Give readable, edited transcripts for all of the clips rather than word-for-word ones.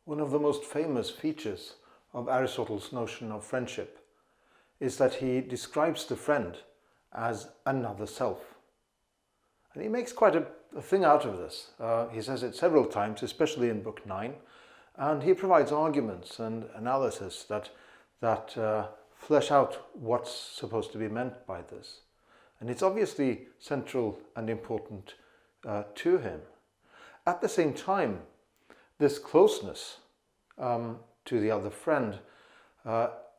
One of the most famous features of Aristotle's notion of friendship is that he describes the friend as another self. And he makes quite a thing out of this. He says it several times, especially in Book 9, and he provides arguments and analysis that flesh out what's supposed to be meant by this. And it's obviously central and important to him. At the same time, this closeness to the other friend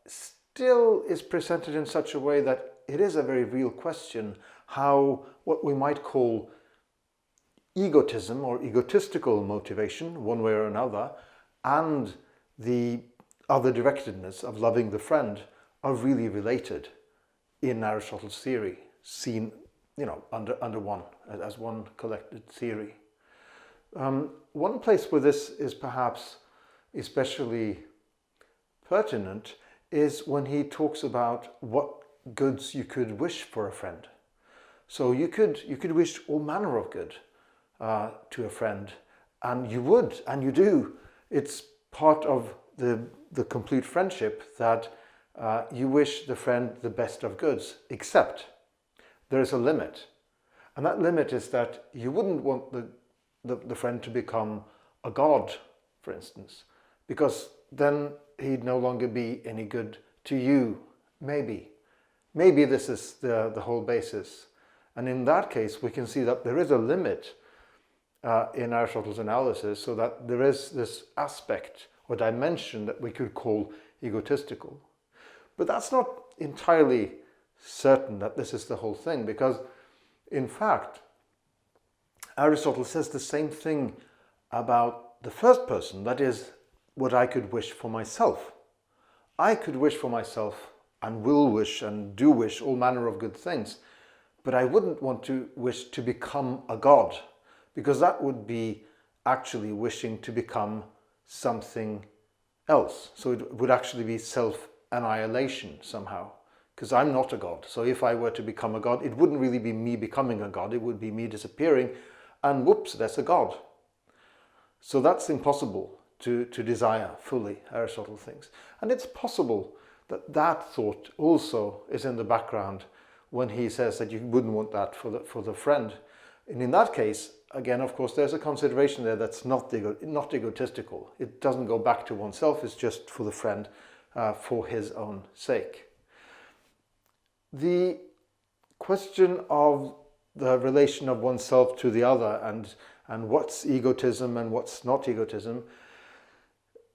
still is presented in such a way that it is a very real question how what we might call egotism or egotistical motivation, one way or another, and the other directedness of loving the friend are really related in Aristotle's theory, seen under one, as one collected theory. One place where this is perhaps especially pertinent is when he talks about what goods you could wish for a friend. So you could wish all manner of good to a friend, and you would, and you do. It's part of the complete friendship that you wish the friend the best of goods, except there is a limit. And that limit is that you wouldn't want the friend to become a god, for instance, because then he'd no longer be any good to you, maybe. Maybe this is the whole basis. And in that case, we can see that there is a limit in Aristotle's analysis, so that there is this aspect or dimension that we could call egotistical. But that's not entirely certain that this is the whole thing, because in fact, Aristotle says the same thing about the first person, that is, what I could wish for myself. I could wish for myself and will wish and do wish all manner of good things, but I wouldn't want to wish to become a god, because that would be actually wishing to become something else. So it would actually be self-annihilation somehow, because I'm not a god. So if I were to become a god, it wouldn't really be me becoming a god, it would be me disappearing, and whoops, there's a god. So that's impossible to desire fully, Aristotle thinks. And it's possible that that thought also is in the background when he says that you wouldn't want that for the friend. And in that case, again, of course, there's a consideration there that's not egotistical. It doesn't go back to oneself, it's just for the friend, for his own sake. The question of the relation of oneself to the other and what's egotism and what's not egotism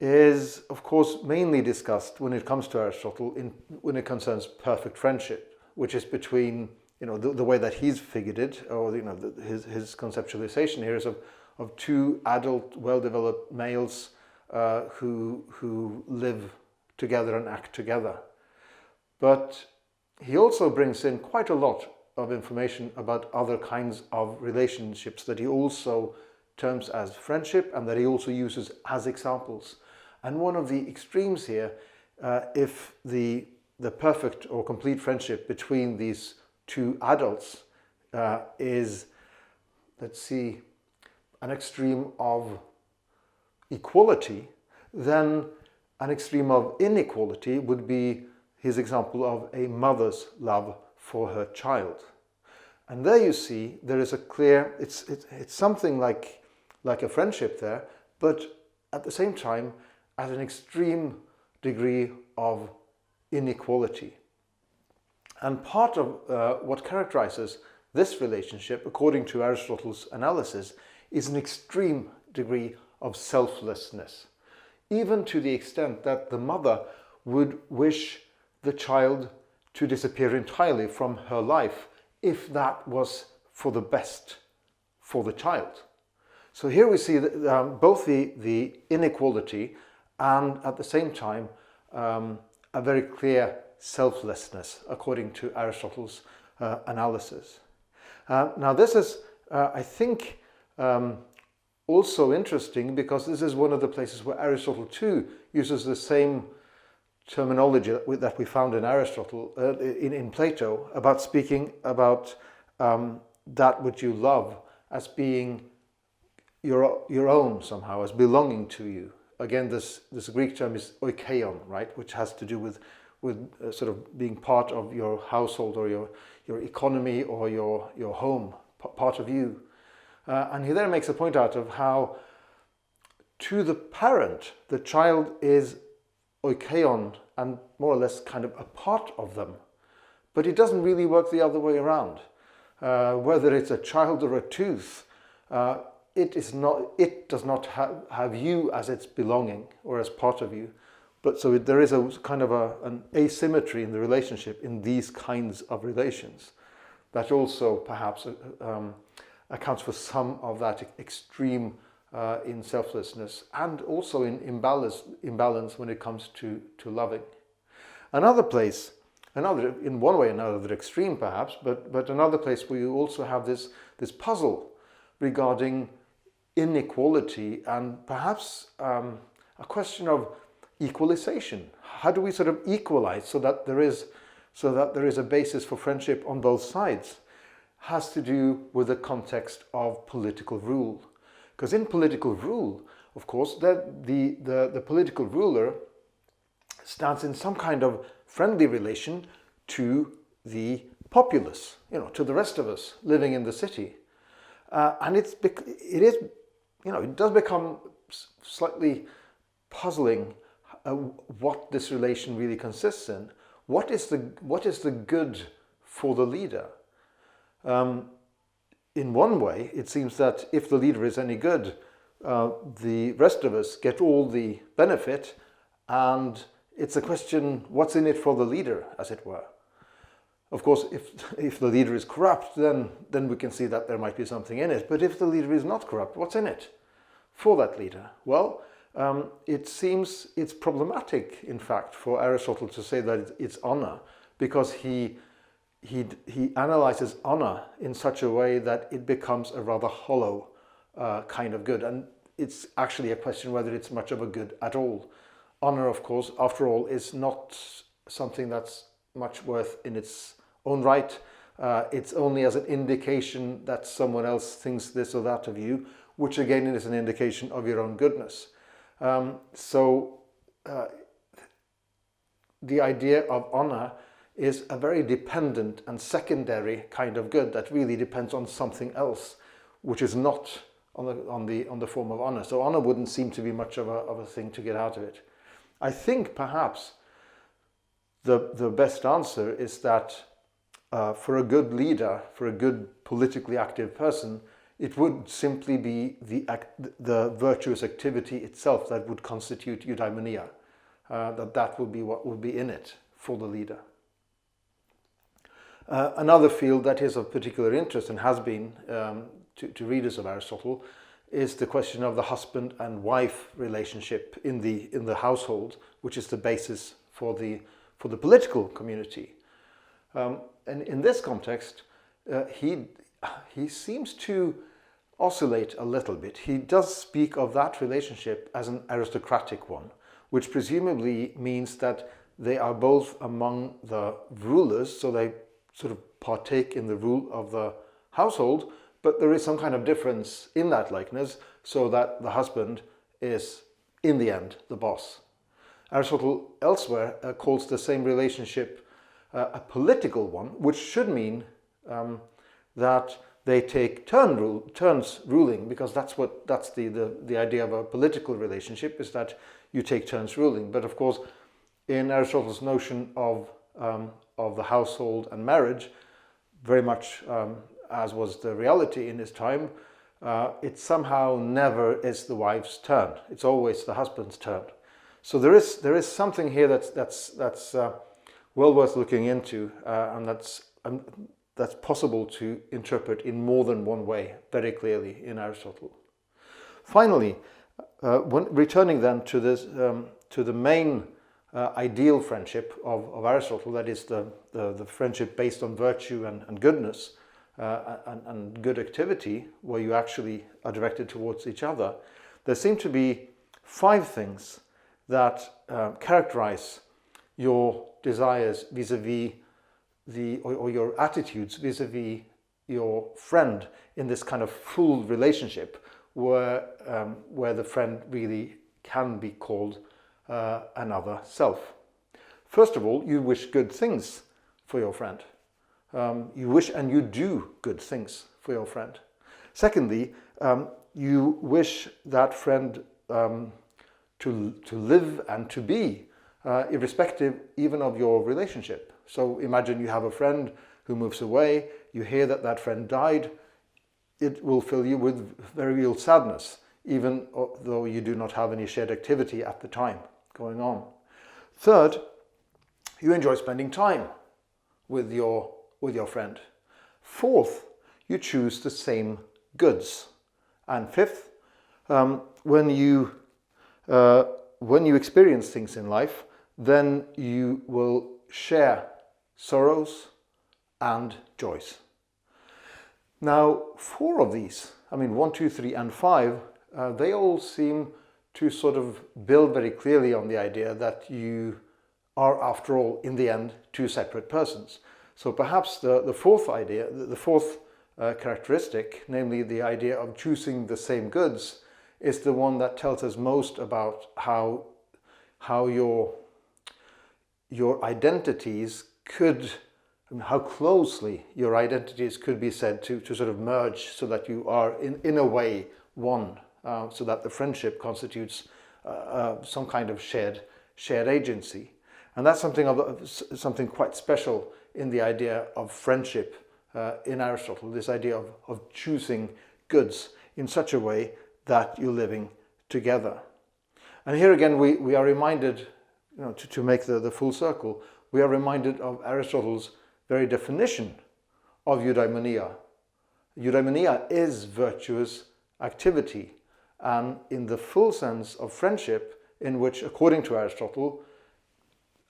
is, of course, mainly discussed when it comes to Aristotle when it concerns perfect friendship, which is between, the way that he's figured it, or his conceptualization here is of two adult, well-developed males who live together and act together. But he also brings in quite a lot of information about other kinds of relationships that he also terms as friendship and that he also uses as examples. And one of the extremes here, if the perfect or complete friendship between these two adults is, let's see, an extreme of equality, then an extreme of inequality would be his example of a mother's love for her child. And there you see there is a clear, it's something like a friendship there, but at the same time at an extreme degree of inequality. And part of what characterizes this relationship, according to Aristotle's analysis, is an extreme degree of selflessness, even to the extent that the mother would wish the child to disappear entirely from her life if that was for the best for the child. So here we see both the inequality and at the same time a very clear selflessness according to Aristotle's analysis. Now this is, I think, also interesting because this is one of the places where Aristotle too uses the same terminology that we found in Aristotle, in Plato, about speaking about that which you love as being your own somehow, as belonging to you. again, this Greek term is oikeon, right, which has to do with sort of being part of your household or your economy or your home, part of you. And he then makes a point out of how to the parent, the child is oikeon and more or less kind of a part of them. But it doesn't really work the other way around. Whether it's a child or a tooth, it does not have you as its belonging or as part of you. But so there is a kind of an asymmetry in the relationship in these kinds of relations that also perhaps accounts for some of that extreme in selflessness and also in imbalance when it comes to loving. Another place, in one way another extreme perhaps, but another place where you also have this puzzle regarding inequality and perhaps a question of equalization. How do we sort of equalize so that there is a basis for friendship on both sides? Has to do with the context of political rule. Because in political rule, of course, the political ruler stands in some kind of friendly relation to the populace, to the rest of us living in the city. And it does become slightly puzzling what this relation really consists in. What is the good for the leader? In one way, it seems that if the leader is any good, the rest of us get all the benefit, and it's a question, what's in it for the leader, as it were? Of course, if the leader is corrupt, then we can see that there might be something in it. But if the leader is not corrupt, what's in it for that leader? Well, it seems it's problematic, in fact, for Aristotle to say that it's honor, because he analyzes honor in such a way that it becomes a rather hollow kind of good. And it's actually a question whether it's much of a good at all. Honor, of course, after all, is not something that's much worth in its own right. It's only as an indication that someone else thinks this or that of you, which again is an indication of your own goodness. So the idea of honor is a very dependent and secondary kind of good that really depends on something else, which is not on the form of honor. So honor wouldn't seem to be much of a thing to get out of it. I think perhaps the best answer is that for a good leader, for a good politically active person, it would simply be the virtuous activity itself that would constitute eudaimonia. That would be what would be in it for the leader. Another field that is of particular interest and has been to readers of Aristotle is the question of the husband and wife relationship in the household, which is the basis for the political community. And in this context, he seems to oscillate a little bit. He does speak of that relationship as an aristocratic one, which presumably means that they are both among the rulers, so they sort of partake in the rule of the household, but there is some kind of difference in that likeness, so that the husband is, in the end, the boss. Aristotle elsewhere calls the same relationship a political one, which should mean that they take turns ruling, because that's the idea of a political relationship, is that you take turns ruling. But of course, in Aristotle's notion of the household and marriage, very much as was the reality in his time, it somehow never is the wife's turn. It's always the husband's turn. So there is something here that's well worth looking into, and that's possible to interpret in more than one way very clearly in Aristotle. Finally, when returning then to this to the main ideal friendship of Aristotle, that is the friendship based on virtue and goodness and good activity, where you actually are directed towards each other, there seem to be 5 things that characterize your desires vis-a-vis or your attitudes vis-a-vis your friend in this kind of full relationship, where the friend really can be called another self. First of all, you wish good things for your friend. You wish and you do good things for your friend. Secondly, you wish that friend to live and to be, irrespective even of your relationship. So imagine you have a friend who moves away, you hear that that friend died, it will fill you with very real sadness, even though you do not have any shared activity at the time going on. Third, you enjoy spending time with your friend. Fourth, you choose the same goods. And fifth, when you experience things in life, then you will share sorrows and joys. Now, four of these, 1, 2, 3, and 5, they all seem to sort of build very clearly on the idea that you are, after all, in the end, two separate persons. So perhaps the fourth idea, the fourth characteristic, namely the idea of choosing the same goods, is the one that tells us most about how your identities could, how closely your identities could be said to sort of merge, so that you are in a way one, so that the friendship constitutes some kind of shared agency. And that's something quite special in the idea of friendship in Aristotle, this idea of choosing goods in such a way that you're living together. And here again we are reminded, to make the full circle, we are reminded of Aristotle's very definition of eudaimonia. Eudaimonia is virtuous activity, and in the full sense of friendship, in which, according to Aristotle,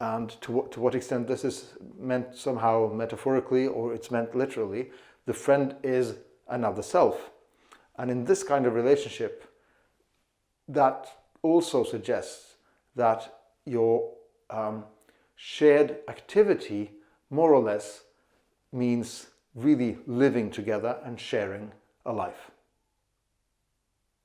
and to what extent this is meant somehow metaphorically or it's meant literally, the friend is another self. And in this kind of relationship, that also suggests that your shared activity, more or less, means really living together and sharing a life.